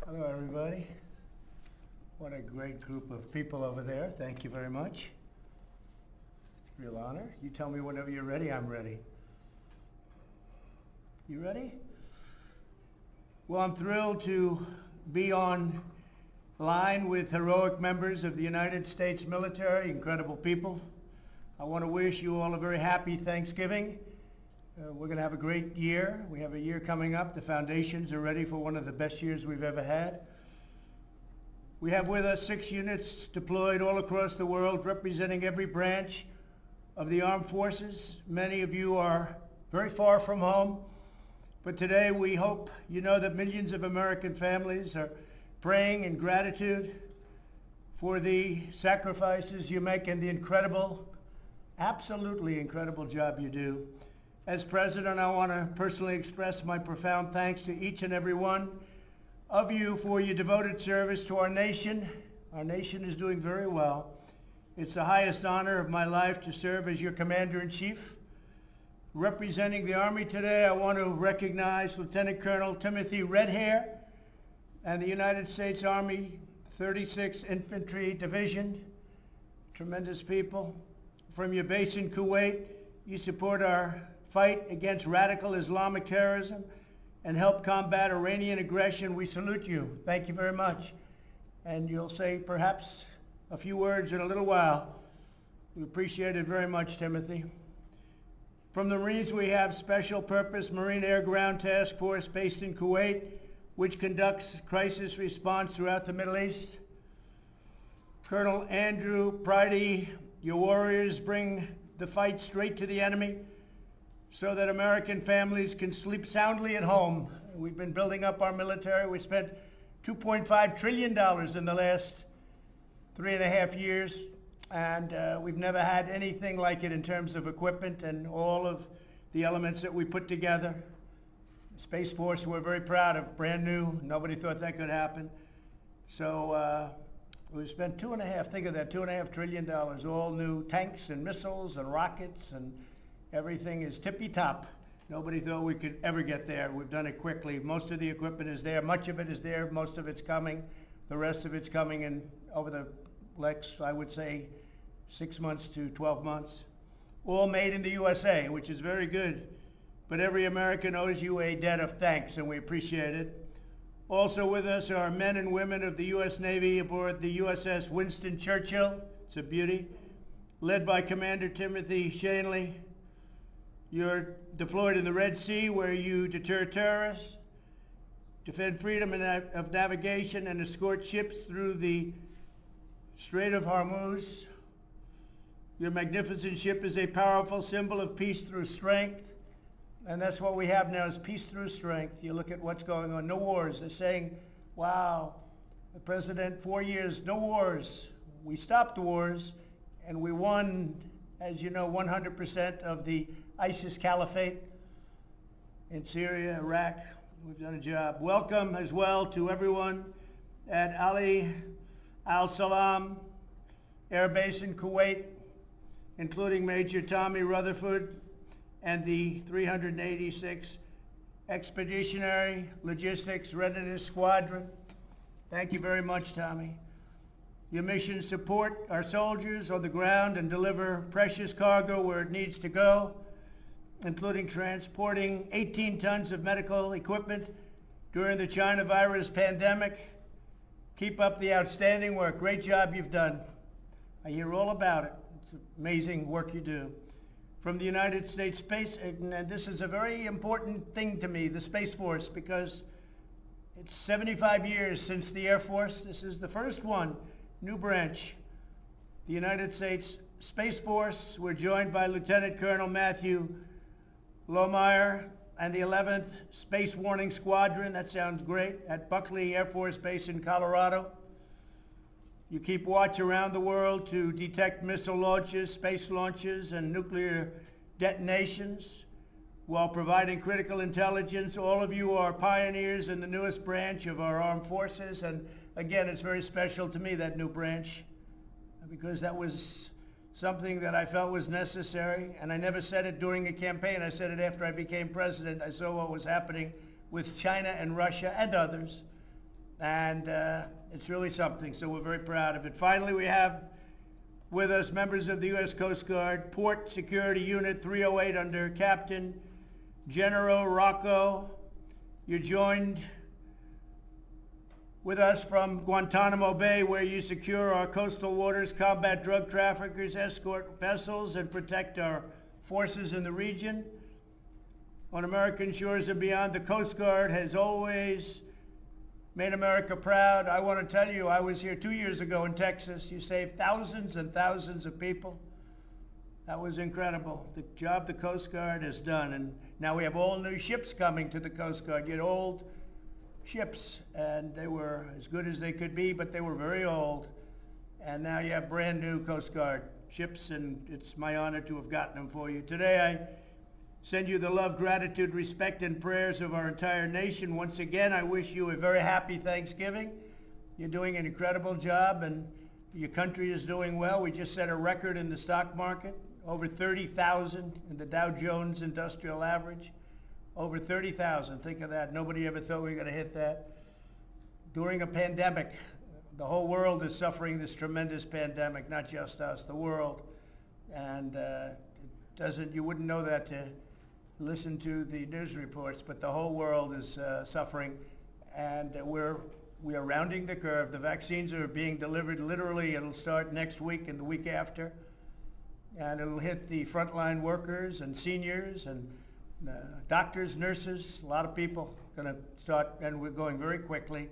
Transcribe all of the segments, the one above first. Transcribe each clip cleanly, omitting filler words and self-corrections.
Hello, everybody. What a great group of people over there. Thank you very much. It's a real honor. You tell me whenever you're ready, I'm ready. You ready? Well, I'm thrilled to be on line with heroic members of the United States military, incredible people. I want to wish you all a very happy Thanksgiving. We're going to have a great year. We have a year coming up. The foundations are ready for one of the best years we've ever had. We have with us 6 units deployed all across the world, representing every branch of the armed forces. Many of you are very far from home, but today we hope you know that millions of American families are praying in gratitude for the sacrifices you make and the incredible, absolutely incredible job you do. As President, I want to personally express my profound thanks to each and every one of you for your devoted service to our nation. Our nation is doing very well. It's the highest honor of my life to serve as your Commander-in-Chief. Representing the Army today, I want to recognize Lieutenant Colonel Timothy Redhair and the United States Army 36th Infantry Division. Tremendous people. From your base in Kuwait, you support our fight against radical Islamic terrorism and help combat Iranian aggression. We salute you. Thank you very much. And you'll say perhaps a few words in a little while. We appreciate it very much, Timothy. From the Marines, we have Special Purpose Marine Air Ground Task Force based in Kuwait, which conducts crisis response throughout the Middle East. Colonel Andrew Pridey, your warriors bring the fight straight to the enemy so that American families can sleep soundly at home. We've been building up our military. We spent $2.5 trillion in the last 3.5 years, and we've never had anything like it in terms of equipment and all of the elements that we put together. The Space Force, we're very proud of, brand new. Nobody thought that could happen. So we spent think of that, $2.5 trillion, all new tanks and missiles and rockets, and everything is tippy-top. Nobody thought we could ever get there. We've done it quickly. Most of the equipment is there. Much of it is there. Most of it's coming. The rest of it's coming in over the next, I would say, 6 months to 12 months. All made in the USA, which is very good. But every American owes you a debt of thanks, and we appreciate it. Also with us are men and women of the U.S. Navy aboard the USS Winston Churchill. It's a beauty. Led by Commander Timothy Shanley. You're deployed in the Red Sea, where you deter terrorists, defend freedom of navigation, and escort ships through the Strait of Hormuz. Your magnificent ship is a powerful symbol of peace through strength, and that's what we have now, is peace through strength. You look at what's going on. No wars. They're saying, wow, the president, 4 years, no wars. We stopped the wars, and we won, as you know, 100% of the ISIS caliphate in Syria, Iraq. We've done a job. Welcome as well to everyone at Ali Al Salam Air Base in Kuwait, including Major Tommy Rutherford and the 386 Expeditionary Logistics Readiness Squadron. Thank you very much, Tommy. Your mission support our soldiers on the ground and deliver precious cargo where it needs to go, including transporting 18 tons of medical equipment during the China virus pandemic. Keep up the outstanding work. Great job you've done. I hear all about it. It's amazing work you do. From the United States Space, and this is a very important thing to me, the Space Force, because it's 75 years since the Air Force. This is the first one, new branch. The United States Space Force, we're joined by Lieutenant Colonel Matthew Lohmeyer and the 11th Space Warning Squadron. That sounds great. At Buckley Air Force Base in Colorado. You keep watch around the world to detect missile launches, space launches, and nuclear detonations while providing critical intelligence. All of you are pioneers in the newest branch of our armed forces. And again, it's very special to me, that new branch, because that was something that I felt was necessary. And I never said it during a campaign. I said it after I became president. I saw what was happening with China and Russia and others. And it's really something, so we're very proud of it. Finally, we have with us members of the U.S. Coast Guard, Port Security Unit 308 under Captain Gennaro Rocco. You joined with us from Guantanamo Bay, where you secure our coastal waters, combat drug traffickers, escort vessels, and protect our forces in the region. On American shores and beyond, the Coast Guard has always made America proud. I want to tell you, I was here 2 years ago in Texas. You saved thousands and thousands of people. That was incredible. The job the Coast Guard has done. And now we have all new ships coming to the Coast Guard. You had old ships, and they were as good as they could be, but they were very old. And now you have brand new Coast Guard ships, and it's my honor to have gotten them for you. Today I send you the love, gratitude, respect, and prayers of our entire nation. Once again, I wish you a very happy Thanksgiving. You're doing an incredible job, and your country is doing well. We just set a record in the stock market, over 30,000 in the Dow Jones Industrial Average. Over 30,000, think of that. Nobody ever thought we were going to hit that. During a pandemic, the whole world is suffering this tremendous pandemic, not just us, the world. And you wouldn't know that to listen to the news reports, but the whole world is suffering. And we are rounding the curve. The vaccines are being delivered literally. It'll start next week and the week after. And it'll hit the frontline workers and seniors and doctors, nurses, a lot of people going to start, and we're going very quickly.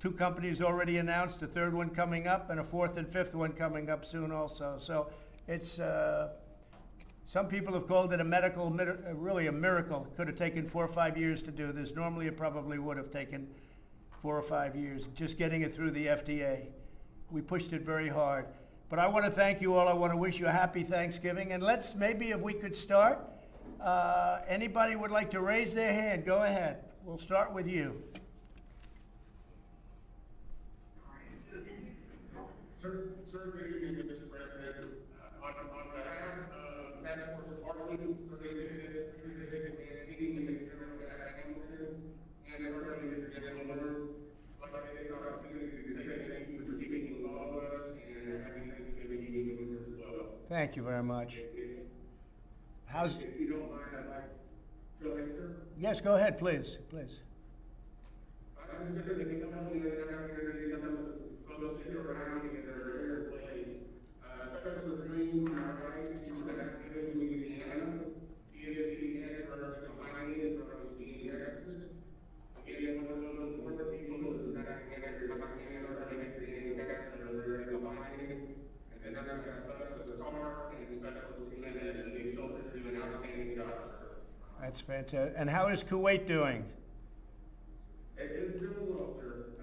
2 companies already announced, a 3rd one coming up, and a 4th and 5th one coming up soon also. So it's, some people have called it really a miracle. It could have taken 4 or 5 years to do this. Normally it probably would have taken 4 or 5 years, just getting it through the FDA. We pushed it very hard. But I want to thank you all. I want to wish you a happy Thanksgiving. And maybe if we could start, anybody would like to raise their hand, go ahead. We'll start with you. Sir, good evening, Mr. President. On behalf of Task Force Bartley, for this visit, and Hamilton, and Representative General Miller, I'd like to take the opportunity to say thank you for keeping all of us and having Thanksgiving evening with us as well. Thank you very much. If you don't mind, I'd like to go ahead, sir. Yes, go ahead, please. Please. I was just going to make a couple of minutes after these folks sit around and they're here to play. Special dream from our rights to Activism Louisiana. He is the head of the Pioneers from Austin, Texas. Again, one of those important people is that the Pioneers are going to make the ambassador there in the Pioneers. And then I'm going to Specialist Carr and Specialist Jimenez, and these soldiers do an outstanding job, sir. That's fantastic. And how is Kuwait doing? It's doing well, sir.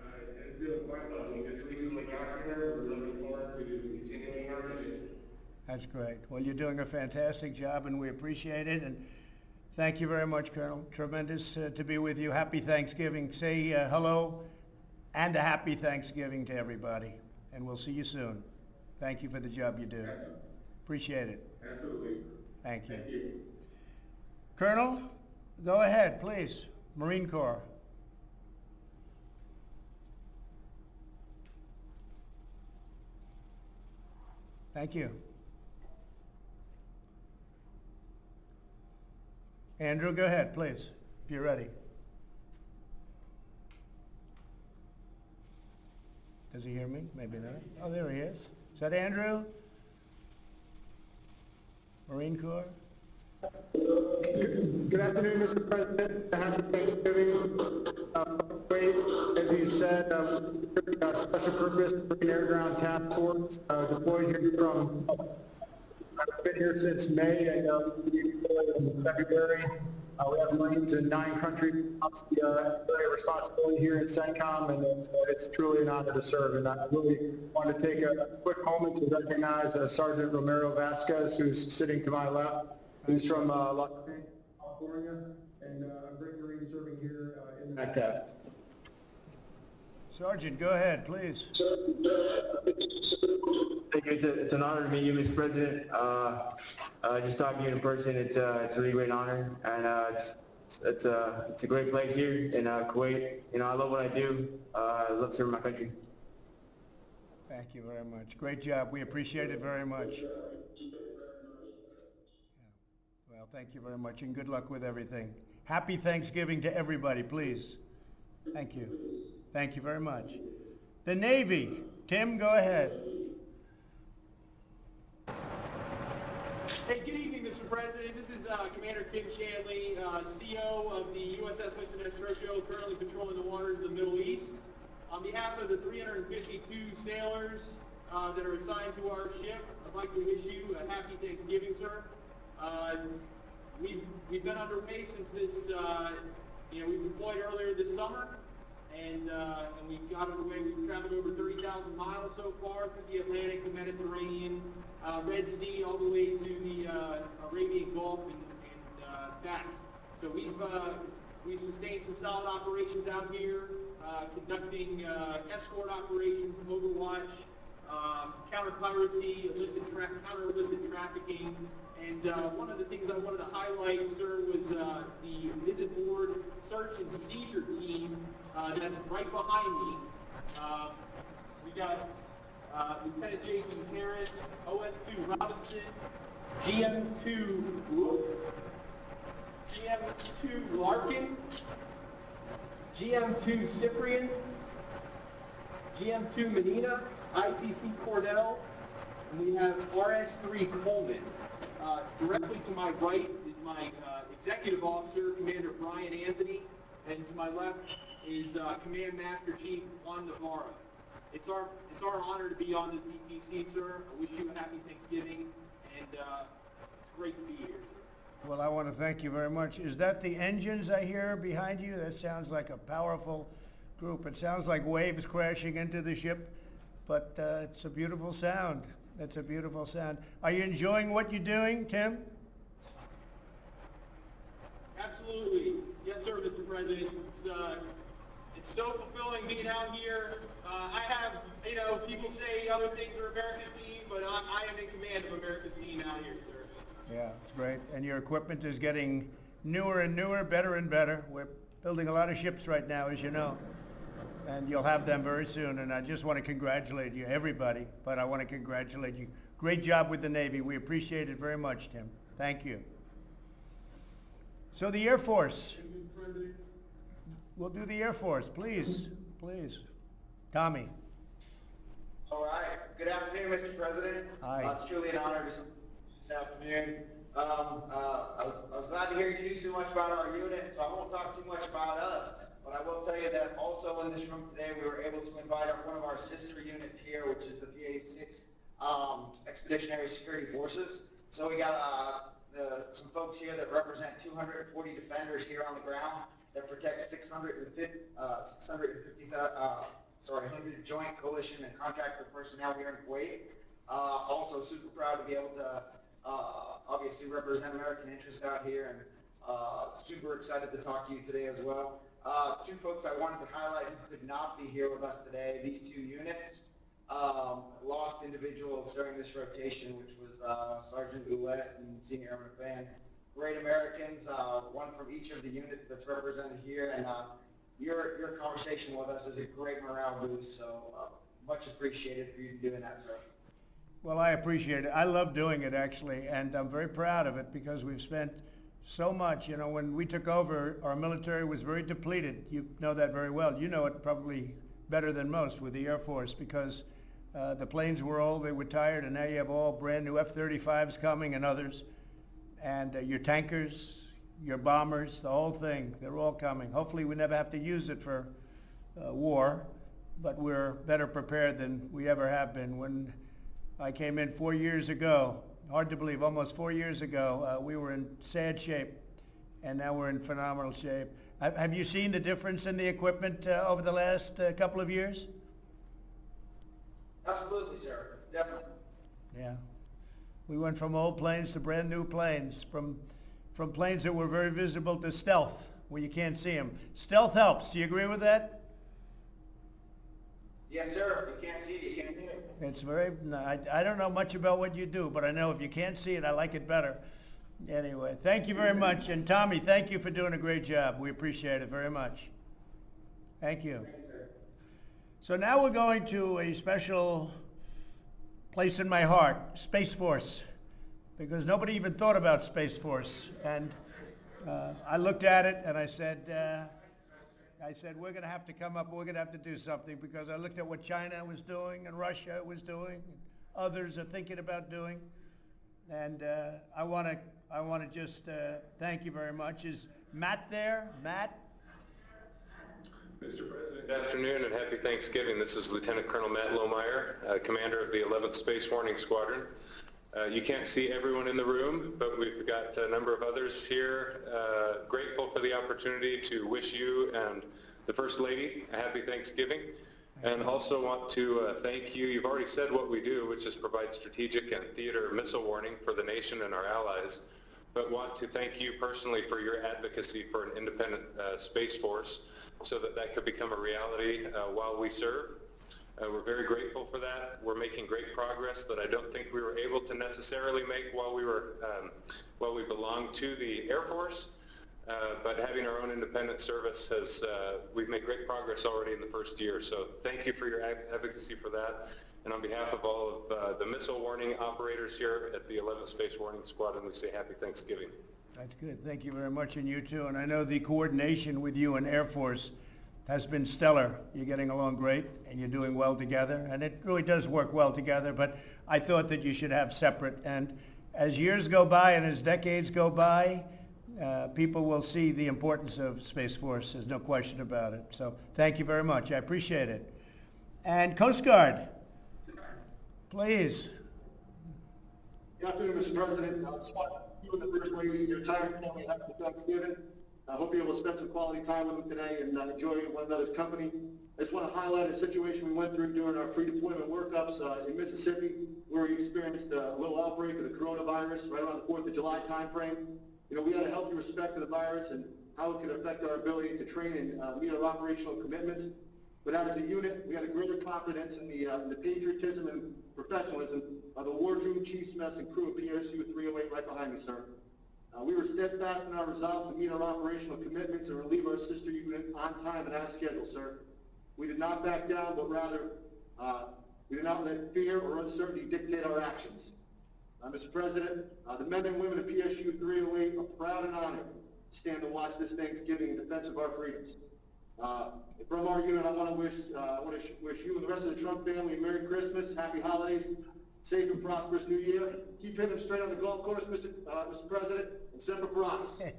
It's doing quite well. We just recently got here. We're looking forward to continuing our mission. That's great. Well, you're doing a fantastic job, and we appreciate it. And thank you very much, Colonel. Tremendous to be with you. Happy Thanksgiving. Say hello and a happy Thanksgiving to everybody. And we'll see you soon. Thank you for the job you do. Excellent. Appreciate it. Absolutely, sir. Thank you. Thank you. Colonel, go ahead, please. Marine Corps. Thank you. Andrew, go ahead, please, if you're ready. Does he hear me? Maybe not. Oh, there he is. Is that Andrew? Marine Corps? Good afternoon, Mr. President. Happy Thanksgiving. As you said, Special Purpose Marine Air Ground Task Force deployed here from, I've been here since May, and we deployed in February. We have Marines in 9 countries. Obviously, very responsibility here at CENTCOM, and it's truly an honor to serve. And I really want to take a quick moment to recognize Sergeant Romero Vasquez, who's sitting to my left, who's from Los Angeles, California, and a great Marine serving here in Baghdad. Sergeant, go ahead, please. Thank you. It's an honor to meet you, Mr. President. Just talking to you in person, it's a really great honor, and it's it's a great place here in Kuwait. You know, I love what I do. I love serving my country. Thank you very much. Great job. We appreciate it very much. Yeah. Well, thank you very much, and good luck with everything. Happy Thanksgiving to everybody, please. Thank you. Thank you very much. The Navy. Tim, go ahead. Hey, good evening, Mr. President. This is Commander Tim Shanley, CO of the USS Winston S. Churchill, currently patrolling the waters of the Middle East. On behalf of the 352 sailors that are assigned to our ship, I'd like to wish you a happy Thanksgiving, sir. We've been underway since this, we deployed earlier this summer, and we got underway. We've traveled over 30,000 miles so far through the Atlantic, the Mediterranean, Red Sea, all the way to the Arabian Gulf and back. So we've sustained some solid operations out here, conducting escort operations, overwatch, counter piracy, counter illicit trafficking. And one of the things I wanted to highlight, sir, was the visit board search and seizure team that's right behind me. We got Lieutenant J.G. Harris, OS2 Robinson, GM2 Larkin, GM2 Cyprian, GM2 Medina, ICC Cordell, and we have RS3 Coleman. Directly to my right is my executive officer, Commander Brian Anthony, and to my left is Command Master Chief Juan Navarro. It's our honor to be on this VTC, sir. I wish you a happy Thanksgiving, and it's great to be here, sir. Well, I want to thank you very much. Is that the engines I hear behind you? That sounds like a powerful group. It sounds like waves crashing into the ship, but it's a beautiful sound. That's a beautiful sound. Are you enjoying what you're doing, Tim? Absolutely. Yes, sir, Mr. President. It's so fulfilling being out here. I have, people say other things are America's team, but I am in command of America's team out here, sir. Yeah, it's great. And your equipment is getting newer and newer, better and better. We're building a lot of ships right now, as you know. And you'll have them very soon. And I just want to congratulate you, everybody, but I want to congratulate you. Great job with the Navy. We appreciate it very much, Tim. Thank you. So the Air Force. We'll do the Air Force, please. Please. Tommy. All right. Good afternoon, Mr. President. Hi. It's truly an honor this afternoon. I was glad to hear you do so much about our unit, so I won't talk too much about us. But I will tell you that also in this room today, we were able to invite one of our sister units here, which is the 386 Expeditionary Security Forces. So we got some folks here that represent 240 defenders here on the ground that protect 100 joint coalition and contractor personnel here in Kuwait. Also super proud to be able to obviously represent American interests out here, and super excited to talk to you today as well. Two folks I wanted to highlight who could not be here with us today. These two units lost individuals during this rotation, which was Sergeant Ouellette and Senior Airman Fan. Great Americans, one from each of the units that's represented here, and your conversation with us is a great morale boost, so much appreciated for you doing that, sir. Well, I appreciate it. I love doing it, actually, and I'm very proud of it because we've spent so much. When we took over, our military was very depleted. You know that very well. You know it probably better than most with the Air Force because the planes were old, they were tired, and now you have all brand new F-35s coming and others. And your tankers, your bombers, the whole thing, they're all coming. Hopefully we never have to use it for war, but we're better prepared than we ever have been. When I came in 4 years ago, hard to believe, almost 4 years ago, we were in sad shape, and now we're in phenomenal shape. Have you seen the difference in the equipment over the last couple of years? Absolutely, sir. Definitely. Yeah. We went from old planes to brand new planes, from planes that were very visible to stealth, where you can't see them. Stealth helps. Do you agree with that? Yes, sir. If you can't see it, you can't do it. It's very, I don't know much about what you do, but I know if you can't see it, I like it better. Anyway, thank you very much. And Tommy, thank you for doing a great job. We appreciate it very much. Thank you. So now we're going to a special place in my heart, Space Force, because nobody even thought about Space Force. And I looked at it and I said, we're going to have to come up, we're going to have to do something, because I looked at what China was doing and Russia was doing, and others are thinking about doing. And I want to just thank you very much. Is Matt there? Matt? Mr. President, good afternoon and happy Thanksgiving. This is Lieutenant Colonel Matt Lohmeyer, Commander of the 11th Space Warning Squadron. You can't see everyone in the room, but we've got a number of others here. Grateful for the opportunity to wish you and the First Lady a happy Thanksgiving. And also want to thank you. You've already said what we do, which is provide strategic and theater missile warning for the nation and our allies. But want to thank you personally for your advocacy for an independent Space Force, so that that could become a reality while we serve. We're very grateful for that. We're making great progress that I don't think we were able to necessarily make while we belonged to the Air Force. But having our own independent service has, we've made great progress already in the first year. So thank you for your advocacy for that. And on behalf of all of the missile warning operators here at the 11th Space Warning Squadron, we say happy Thanksgiving. That's good. Thank you very much, and you too. And I know the coordination with you and Air Force has been stellar. You're getting along great, and you're doing well together, and it really does work well together. But I thought that you should have separate. And as years go by and as decades go by, people will see the importance of Space Force. There's no question about it. So thank you very much. I appreciate it. And Coast Guard, please. Good afternoon, Mr. President. Just want you and the First Lady and your entire family happy Thanksgiving. I hope you're able to spend some quality time with them today and enjoy one another's company. I just want to highlight a situation we went through during our pre-deployment workups in Mississippi, where we experienced a little outbreak of the coronavirus right around the 4th of July timeframe. You know, we had a healthy respect for the virus and how it could affect our ability to train and meet our operational commitments. But as a unit, we had a greater confidence in the patriotism and professionalism of the wardroom, chief's mess, and crew of PSU 308 right behind me, sir. We were steadfast in our resolve to meet our operational commitments and relieve our sister unit on time and as scheduled, sir. We did not back down, but rather we did not let fear or uncertainty dictate our actions. Mr. President, the men and women of PSU 308 are proud and honored to stand to watch this Thanksgiving in defense of our freedoms. From our unit, I want to wish you and the rest of the Trump family a Merry Christmas, Happy Holidays, safe and prosperous New Year. Keep hitting them straight on the golf course, Mr. President, and Semper Paratus.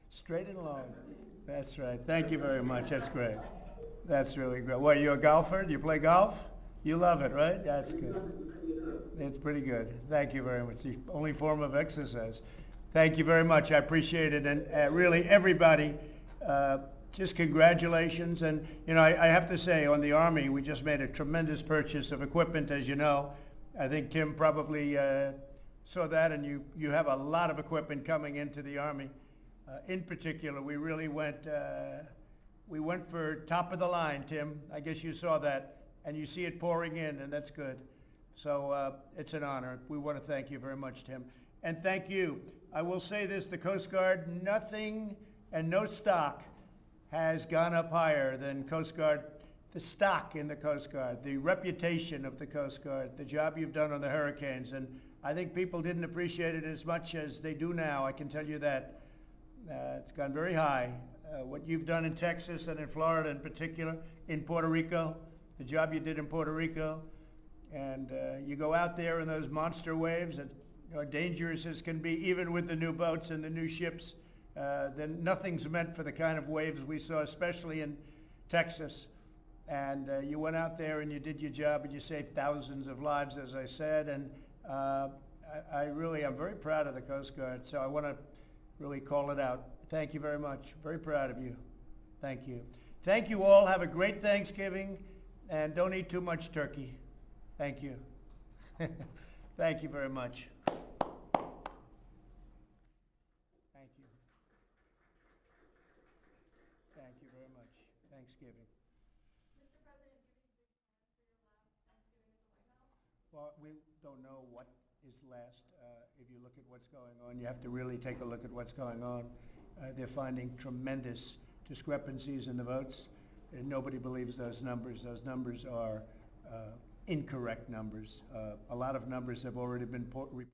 Straight and long. That's right. Thank you very much. That's great. That's really great. What, you're a golfer? Do you play golf? You love it, right? That's good. It's pretty good. Thank you very much. The only form of exercise. Thank you very much. I appreciate it. And really, everybody, just congratulations. And, you know, I have to say, on the Army, we just made a tremendous purchase of equipment, as you know. I think Tim probably saw that, and you have a lot of equipment coming into the Army. In particular, we really went for top of the line, Tim. I guess you saw that, and you see it pouring in, and that's good. So it's an honor. We want to thank you very much, Tim. And thank you. I will say this, the Coast Guard, nothing and no stock has gone up higher than Coast Guard, the stock in the Coast Guard, the reputation of the Coast Guard, the job you've done on the hurricanes. And I think people didn't appreciate it as much as they do now, I can tell you that. It's gone very high. What you've done in Texas and in Florida in particular, in Puerto Rico, the job you did in Puerto Rico, and you go out there in those monster waves that are dangerous as can be, even with the new boats and the new ships. Then nothing's meant for the kind of waves we saw, especially in Texas. And you went out there and you did your job and you saved thousands of lives, as I said. And I'm very proud of the Coast Guard. So I want to really call it out. Thank you very much. Very proud of you. Thank you. Thank you all. Have a great Thanksgiving. And don't eat too much turkey. Thank you. Thank you very much. Thank you. Thank you very much. Thanksgiving. Mr. President, do you have any plans for your last Thanksgiving at the White House? Well, we don't know what is last. If you look at what's going on, you have to really take a look at what's going on. They're finding tremendous discrepancies in the votes, and nobody believes those numbers. Those numbers are incorrect numbers. A lot of numbers have already been reported.